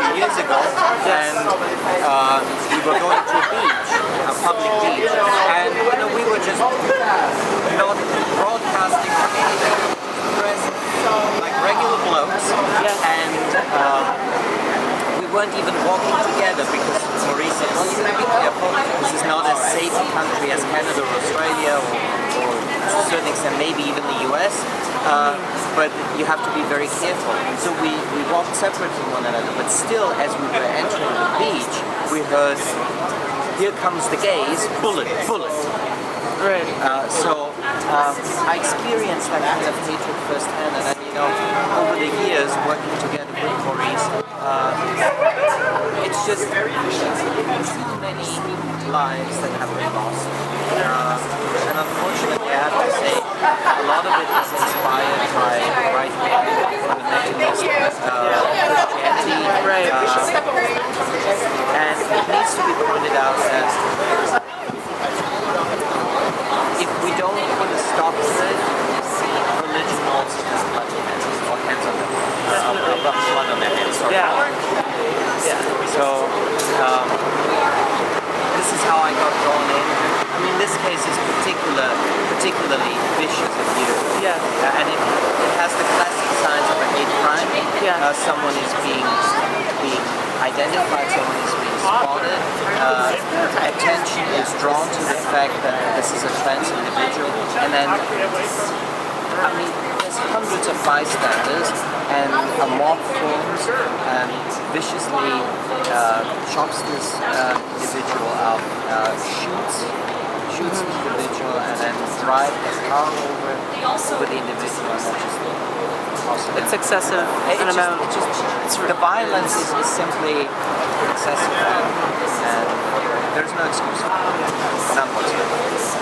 few years ago, and we were going to a beach, a public beach, and we were just not broadcasting or anything, dressed like regular blokes, and we weren't even walking together because Maurice said, well, you gotta be careful, this is not as safe a country as Canada or Australia, or to a certain extent maybe even the US, but you have to be very careful. So we walked separate from one another, but still as we were entering the beach, we heard, here comes the gays, bullet, bullet. Right. So I experienced that kind of hatred firsthand, and over the years working together with Maurice, it's just too many lives that have been lost. And unfortunately, I have to say, a lot of it is inspired by right-wing fundamentalist Christianity. Right. And it needs to be pointed out that if we don't put a stop to it, religion also has blood hands, or hands on their blood on their hands. Sorry. So this is how I got drawn in. I mean, this case is particularly vicious of you. And it has the classic signs of a hate crime. Someone is being identified, someone is being spotted. Attention is drawn to the fact that this is a trans individual, and then, I mean, there's hundreds of bystanders, and a mob forms and viciously chops this individual out, shoots the individual, and then drives the car over the individual, and just it's excessive in amount. The violence is simply excessive, and there's no excuse for it. None whatsoever.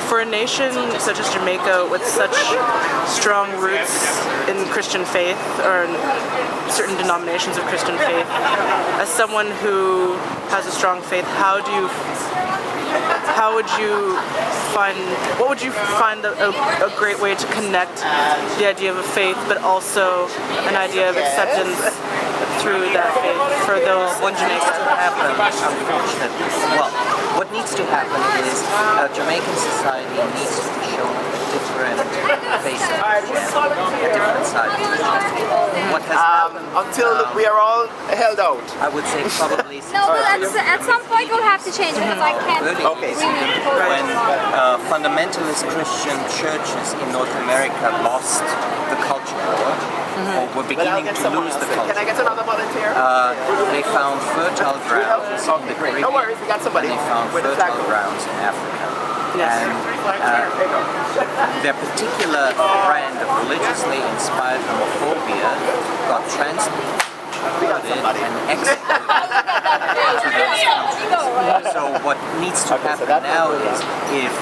For a nation such as Jamaica with such strong roots in Christian faith, or certain denominations of Christian faith, as someone who has a strong faith, what would you find a great way to connect the idea of a faith, but also an idea of acceptance through that faith for those in Jamaica? What needs to happen is Jamaican society needs to be shown a different face of Christianity, a different side of Christianity. What has happened until we are all held out? I would say probably since at some point we'll have to change it because I can't when fundamentalist Christian churches in North America lost the culture war, or were beginning to lose the culture. Can I get another volunteer? They found fertile grounds in the Caribbean. No worries, we got somebody. And they found fertile grounds in Africa. And their particular brand of religiously inspired homophobia got transported and exported to those countries. So what needs to happen now is if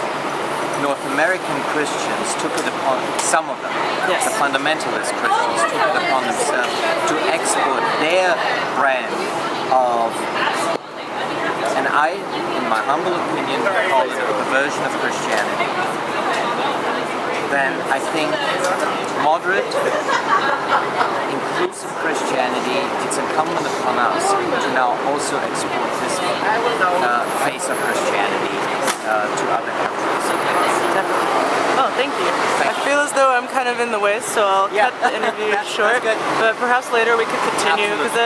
North American Christians took it upon, some of them, the fundamentalist Christians took it upon themselves to export their brand of, and I, in my humble opinion, call it a perversion of Christianity, then I think moderate, inclusive Christianity, it's incumbent upon us to now also export this face of Christianity to other countries. Definitely. Oh, thank you. I feel as though I'm kind of in the way, so I'll cut the interview short. But perhaps later we could continue, because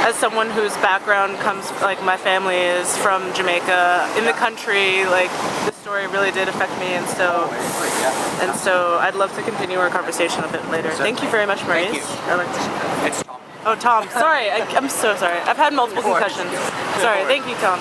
as someone whose background comes, like my family is from Jamaica, in the country, like the story really did affect me, and so I'd love to continue our conversation a bit later. Thank you very much, Maurice. It's Tom. Oh, Tom. Sorry, I'm so sorry. I've had multiple concussions. Sorry. Thank you, Tom.